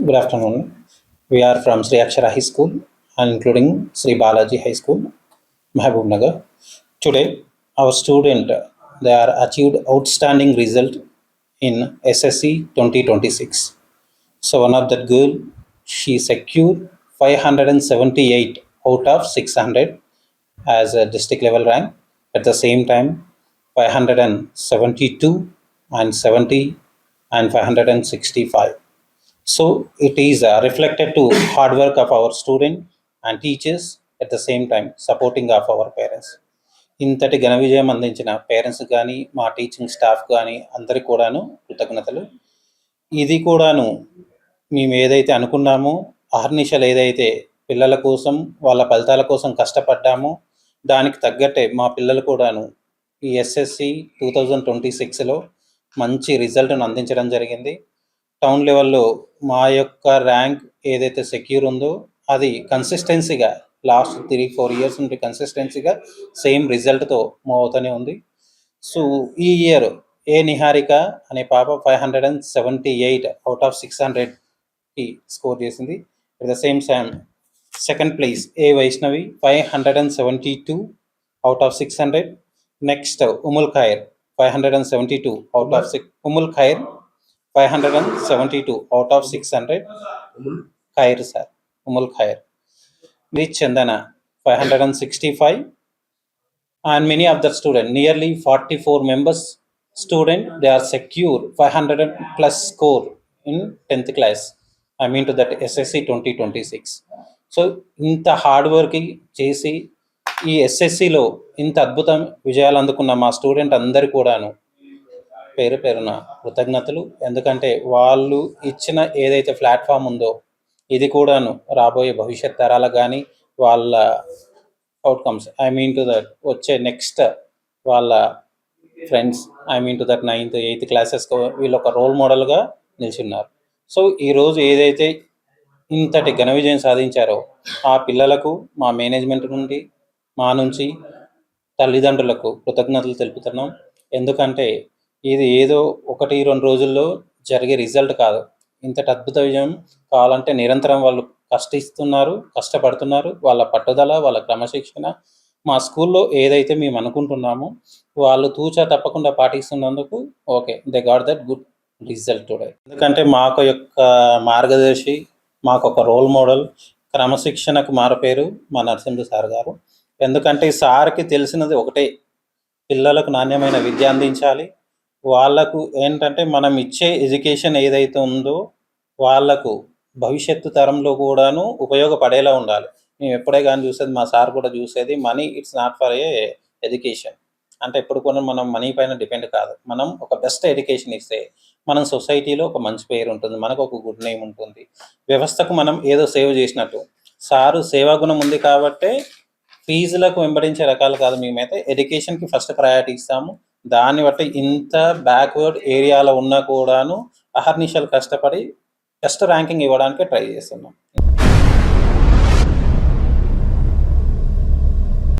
Good afternoon. We are from Sri Akshara High School and including Sri Balaji High School, Mahabub Nagar. Today, our student they are achieved outstanding result in SSC 2026. So one of that girl, she secured 578 out of 600 as a district level rank. At the same time, 572 and 70 and 565. So it is reflected to hard work of our student and teachers at the same time supporting of our parents. ఇంతటి ఘన విజయం అందించిన parents కానీ మా teaching staff కానీ అందరికి కూడాను కృతజ్ఞతలు. ఇది కూడాను మేము ఏదైతే అనుకున్నామో అహర్నిశలు ఏదైతే పిల్లల కోసం వాళ్ళ ఫలితాల కోసం కష్టపడ్డామో దానికి తగ్గట్టే మా పిల్లలు కూడాను ఈ ఎస్ఎస్సి 2026లో మంచి రిజల్ట్ను అందించడం జరిగింది. టౌన్ లెవెల్లో మా యొక్క ర్యాంక్ ఏదైతే సెక్యూర్ ఉందో అది కన్సిస్టెన్సీగా లాస్ట్ 3-4 ఇయర్స్ నుండి కన్సిస్టెన్సీగా సేమ్ రిజల్ట్తో మూవ్ అవుతూనే ఉంది. సో ఈ ఇయర్ ఏ నిహారిక అనే పాప 578 అవుట్ ఆఫ్ 600కి స్కోర్ చేసింది. At the same time second place A Vaishnavi 572 out of 600. Next Ummul Khair 572 out of Ummul Khair 572 out of 600. Khair sir, Umul Khair. With Chandana 565 and many of the students, nearly 44 members student, they are secure 500 plus score in 10th class. I mean to that SSC 2026. So ఇంత hard working చేసి ఈ ఎస్ఎస్సిలో ఇంత అద్భుతం విజయాలు అందుకున్న మా student అందరు కూడాను పేరు పేరున కృతజ్ఞతలు. ఎందుకంటే వాళ్ళు ఇచ్చిన ఏదైతే ప్లాట్ఫామ్ ఉందో ఇది కూడాను రాబోయే భవిష్యత్ తరాలకు కానీ వాళ్ళ అవుట్కమ్స్ టు దట్ వచ్చే నెక్స్ట్ వాళ్ళ friends to that 9th 8th క్లాసెస్కి వీళ్ళు ఒక రోల్ మోడల్గా నిలిచున్నారు. సో ఈరోజు ఏదైతే ఇంతటి ఘన విజయం సాధించారో ఆ పిల్లలకు మా మేనేజ్మెంట్ నుండి మా నుంచి తల్లిదండ్రులకు కృతజ్ఞతలు తెలుపుతున్నాం. ఎందుకంటే ఇది ఏదో 1-2 రోజుల్లో జరిగే రిజల్ట్ కాదు. ఇంతటి అద్భుత విజయం కావాలంటే నిరంతరం వాళ్ళు కష్టపడుతున్నారు. వాళ్ళ పట్టుదల, వాళ్ళ క్రమశిక్షణ మా స్కూల్లో ఏదైతే మేము అనుకుంటున్నామో వాళ్ళు తూచా తప్పకుండా పాటిస్తున్నందుకు okay they got that good result today. ఎందుకంటే మాకు యొక్క మార్గదర్శి, మాకు ఒక రోల్ మోడల్, క్రమశిక్షణకు మారుపేరు మా నరసింహ సార్ గారు. ఎందుకంటే ఈ సార్కి తెలిసినది ఒకటే, పిల్లలకు నాణ్యమైన విద్య అందించాలి. వాళ్ళకు ఏంటంటే మనం ఇచ్చే ఎడ్యుకేషన్ ఏదైతే ఉందో వాళ్ళకు భవిష్యత్తు తరంలో కూడాను ఉపయోగపడేలా ఉండాలి. మేము ఎప్పుడే కానీ చూసేది, మా సార్ కూడా చూసేది, money it's not for a education. అంటే ఎప్పుడు కూడా మనం మనీ పైన డిపెండ్ కాదు. మనం ఒక బెస్ట్ ఎడ్యుకేషన్ ఇస్తే మనం సొసైటీలో ఒక మంచి పేరు ఉంటుంది, మనకు ఒక గుడ్ నేమ్ ఉంటుంది, వ్యవస్థకు మనం ఏదో సేవ్ చేసినట్టు. సారు సేవాగుణం ఉంది కాబట్టే ఫీజులకు వెంబడించే రకాలు కాదు, మేమైతే ఎడ్యుకేషన్కి ఫస్ట్ ప్రయారిటీ ఇస్తాము. దాన్ని బట్టి ఇంత బ్యాక్వర్డ్ ఏరియాలో ఉన్నా కూడాను అహర్నిశలు కష్టపడి బెస్ట్ ర్యాంకింగ్ ఇవ్వడానికి ట్రై చేస్తున్నాం.